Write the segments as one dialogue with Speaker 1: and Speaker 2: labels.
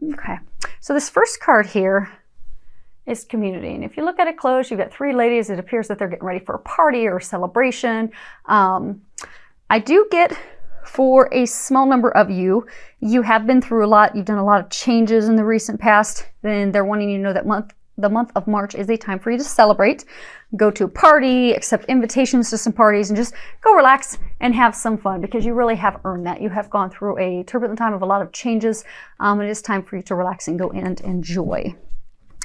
Speaker 1: Okay, so this first card here is community. And if you look at it close, you've got 3 ladies. It appears that they're getting ready for a party or a celebration. I do get, for a small number of you, you have been through a lot. You've done a lot of changes in the recent past. Then they're wanting you to know that the month of March is a time for you to celebrate. Go to a party, accept invitations to some parties, and just go relax and have some fun, because you really have earned that. You have gone through a turbulent time of a lot of changes. It is time for you to relax and go and enjoy.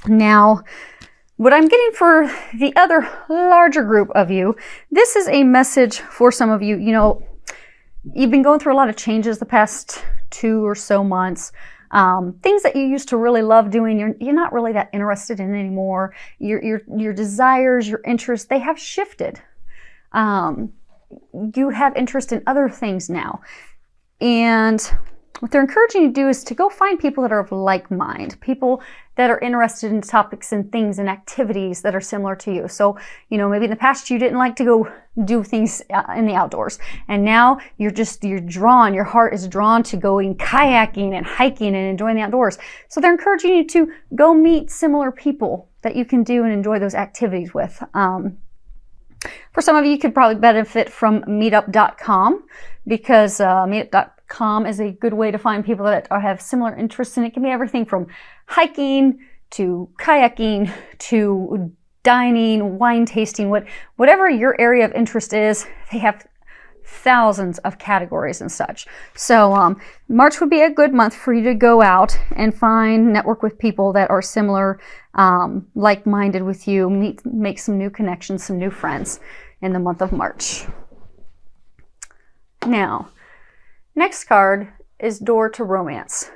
Speaker 1: Now, what I'm getting for the other larger group of you, this is a message for some of you. You know, you've been going through a lot of changes the past 2 or so months. Things that you used to really love doing, you're not really that interested in anymore. Your desires, your interests, they have shifted. You have interest in other things now. And what they're encouraging you to do is to go find people that are of like mind, people that are interested in topics and things and activities that are similar to you. So, you know, maybe in the past you didn't like to go do things in the outdoors, and now you're drawn, your heart is drawn to going kayaking and hiking and enjoying the outdoors. So they're encouraging you to go meet similar people that you can do and enjoy those activities with. For some of you, you could probably benefit from meetup.com, because meetup.com is a good way to find people that have similar interests, and it can be everything from hiking to kayaking to dining, wine tasting, whatever your area of interest is. They have thousands of categories and such. So March would be a good month for you to go out and network with people that are similar, like-minded with you, make some new connections, some new friends in the month of March. Now, next card is Door to Romance.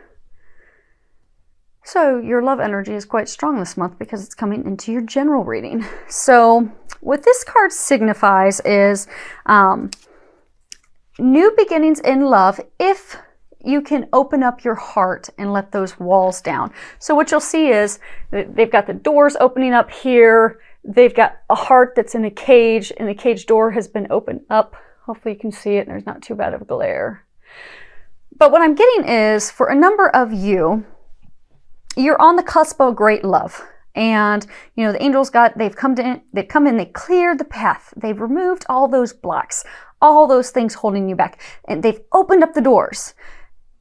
Speaker 1: So your love energy is quite strong this month because it's coming into your general reading. So what this card signifies is new beginnings in love, if you can open up your heart and let those walls down. So what you'll see is they've got the doors opening up here. They've got a heart that's in a cage, and the cage door has been opened up. Hopefully you can see it and there's not too bad of a glare. But what I'm getting is, for a number of you, you're on the cusp of great love. And, you know, the angels they've come in, they cleared the path. They've removed all those blocks, all those things holding you back. And they've opened up the doors.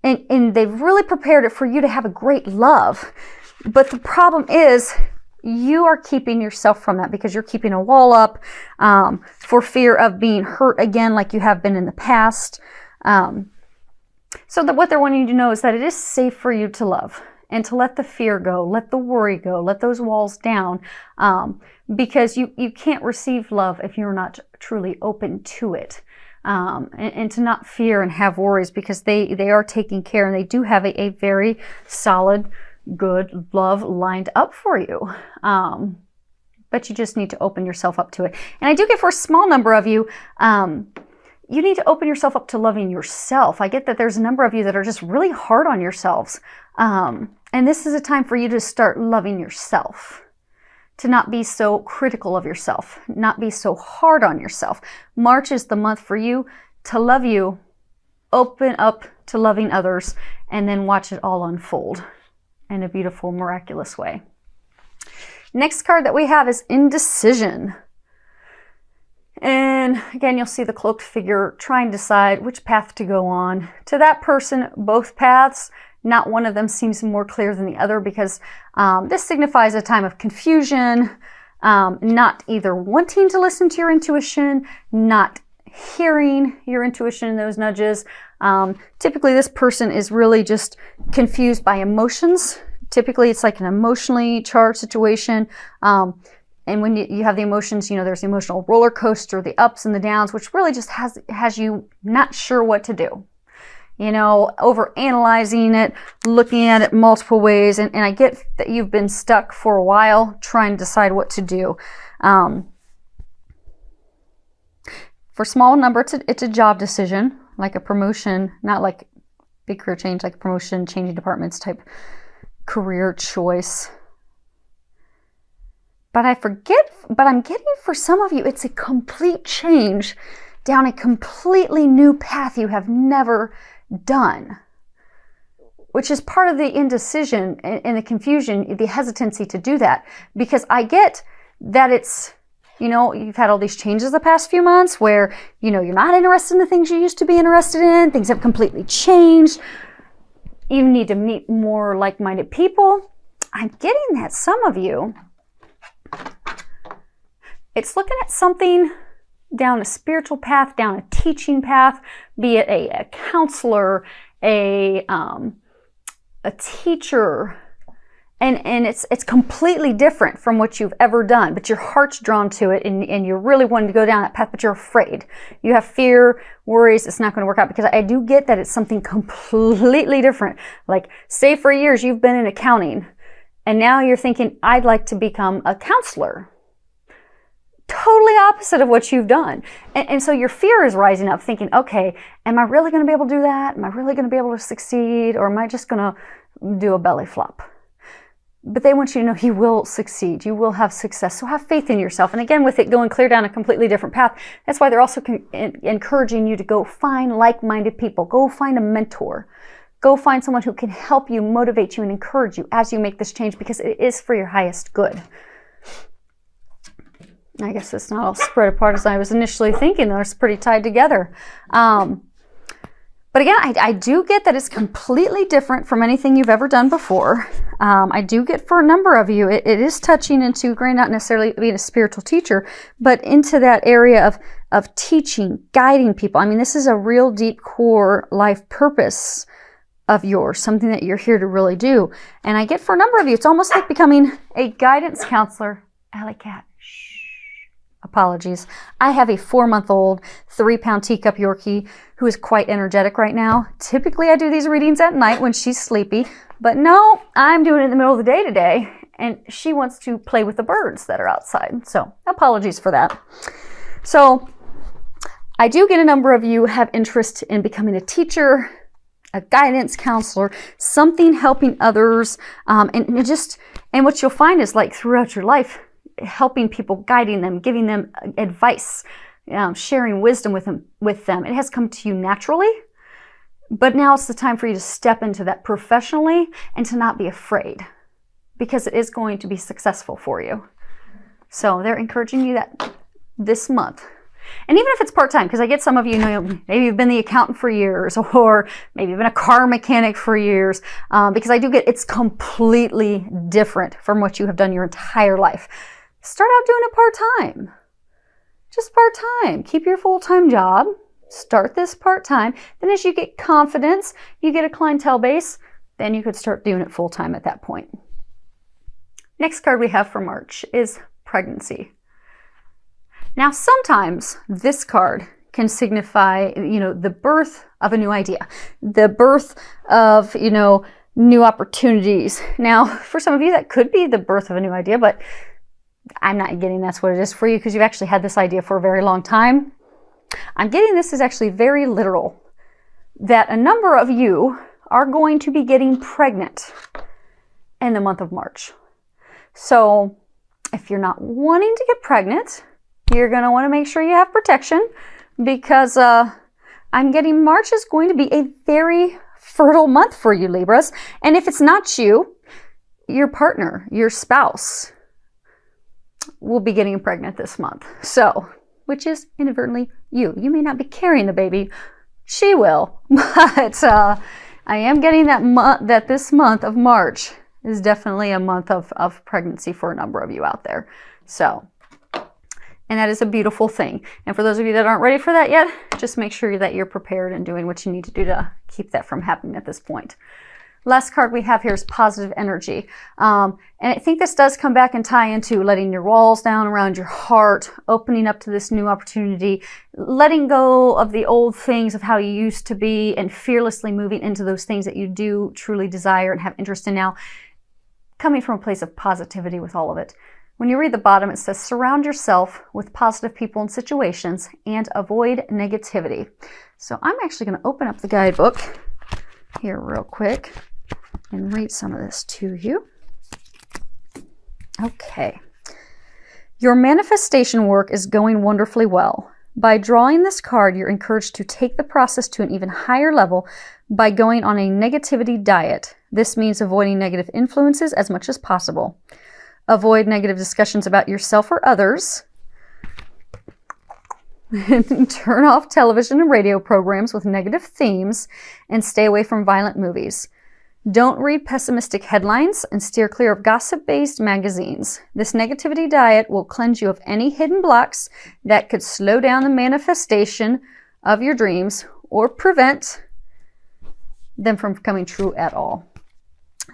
Speaker 1: And they've really prepared it for you to have a great love. But the problem is, you are keeping yourself from that, because you're keeping a wall up for fear of being hurt again like you have been in the past. So that what they're wanting you to know is that it is safe for you to love, and to let the fear go, let the worry go, let those walls down, because you can't receive love if you're not truly open to it. And to not fear and have worries, because they are taking care, and they do have a very solid, good love lined up for you. But you just need to open yourself up to it. And I do get, for a small number of you, you need to open yourself up to loving yourself. I get that there's a number of you that are just really hard on yourselves. And this is a time for you to start loving yourself, to not be so critical of yourself, not be so hard on yourself. March is the month for you to love you, open up to loving others, and then watch it all unfold in a beautiful, miraculous way. Next card that we have is Indecision. And again, you'll see the cloaked figure trying to decide which path to go on. To that person, both paths, not one of them seems more clear than the other, because this signifies a time of confusion, not either wanting to listen to your intuition, not hearing your intuition in those nudges. Typically, this person is really just confused by emotions. Typically, it's like an emotionally charged situation. And when you have the emotions, you know, there's the emotional roller coaster, the ups and the downs, which really just has you not sure what to do. You know, over analyzing it, looking at it multiple ways. And I get that you've been stuck for a while trying to decide what to do. For small number, it's a job decision, like a promotion, not like big career change, like a promotion, changing departments type career choice. But I'm getting, for some of you, it's a complete change down a completely new path you have never done. which is part of the indecision and the confusion, the hesitancy to do that. Because I get that it's, you've had all these changes the past few months where, you're not interested in the things you used to be interested in. Things have completely changed. You need to meet more like-minded people. I'm getting that some of you, it's looking at something down a spiritual path, down a teaching path, be it a counselor, a teacher, and it's completely different from what you've ever done, but your heart's drawn to it, and you're really wanting to go down that path, but you're afraid. You have fear, worries, it's not going to work out, because I do get that it's something completely different. Like, say for years you've been in accounting, and now you're thinking, I'd like to become a counselor. Totally opposite of what you've done. And so your fear is rising up, thinking, okay, am I really going to be able to do that? Am I really going to be able to succeed? Or am I just going to do a belly flop? But they want you to know you will succeed. You will have success. So have faith in yourself. And again, with it going clear down a completely different path, that's why they're also encouraging you to go find like-minded people. Go find a mentor. Go find someone who can help you, motivate you, and encourage you as you make this change, because it is for your highest good. I guess it's not all spread apart as I was initially thinking, though. It's pretty tied together. But again, I do get that it's completely different from anything you've ever done before. I do get for a number of you, it is touching into, granted, not necessarily being a spiritual teacher, but into that area of teaching, guiding people. I mean, this is a real deep core life purpose of yours, something that you're here to really do. And I get for a number of you, it's almost like becoming a guidance counselor. Alley cat. Apologies. I have a 4-month-old, 3-pound teacup Yorkie who is quite energetic right now. Typically, I do these readings at night when she's sleepy, but no, I'm doing it in the middle of the day today, and she wants to play with the birds that are outside. So apologies for that. So I do get a number of you have interest in becoming a teacher, a guidance counselor, something helping others, and what you'll find is, like, throughout your life, helping people, guiding them, giving them advice, sharing wisdom with them. It has come to you naturally, but now it's the time for you to step into that professionally and to not be afraid, because it is going to be successful for you. So they're encouraging you that this month. And even if it's part-time, because I get some of you, maybe you've been the accountant for years, or maybe you've been a car mechanic for years, because I do get it's completely different from what you have done your entire life. Start out doing it part-time. Just part-time. Keep your full-time job. Start this part-time. Then as you get confidence, you get a clientele base, then you could start doing it full-time at that point. Next card we have for March is pregnancy. Now, sometimes this card can signify, the birth of a new idea, the birth of, new opportunities. Now, for some of you, that could be the birth of a new idea, but I'm not getting that's what it is for you, because you've actually had this idea for a very long time. I'm getting this is actually very literal, that a number of you are going to be getting pregnant in the month of March. So if you're not wanting to get pregnant, you're going to want to make sure you have protection, because I'm getting March is going to be a very fertile month for you, Libras. And if it's not you, your partner, your spouse will be getting pregnant this month. So, which is inadvertently you. You may not be carrying the baby. She will. But I am getting that this month of March is definitely a month of pregnancy for a number of you out there. So, and that is a beautiful thing. And for those of you that aren't ready for that yet, just make sure that you're prepared and doing what you need to do to keep that from happening at this point. Last card we have here is positive energy. And I think this does come back and tie into letting your walls down around your heart, opening up to this new opportunity, letting go of the old things of how you used to be, and fearlessly moving into those things that you do truly desire and have interest in now, coming from a place of positivity with all of it. When you read the bottom, it says, surround yourself with positive people and situations and avoid negativity. So I'm actually going to open up the guidebook here real quick and read some of this to you. Okay. Your manifestation work is going wonderfully well. By drawing this card, you're encouraged to take the process to an even higher level by going on a negativity diet. This means avoiding negative influences as much as possible. Avoid negative discussions about yourself or others. Turn off television and radio programs with negative themes and stay away from violent movies. Don't read pessimistic headlines and steer clear of gossip-based magazines. This negativity diet will cleanse you of any hidden blocks that could slow down the manifestation of your dreams or prevent them from coming true at all.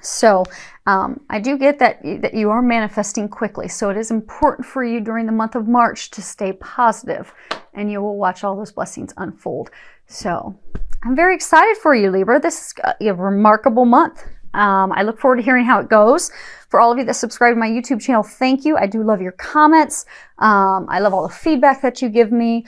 Speaker 1: So I do get that you are manifesting quickly. So it is important for you during the month of March to stay positive, and you will watch all those blessings unfold. So I'm very excited for you, Libra. This is a remarkable month. I look forward to hearing how it goes. For all of you that subscribe to my YouTube channel, thank you. I do love your comments. I love all the feedback that you give me.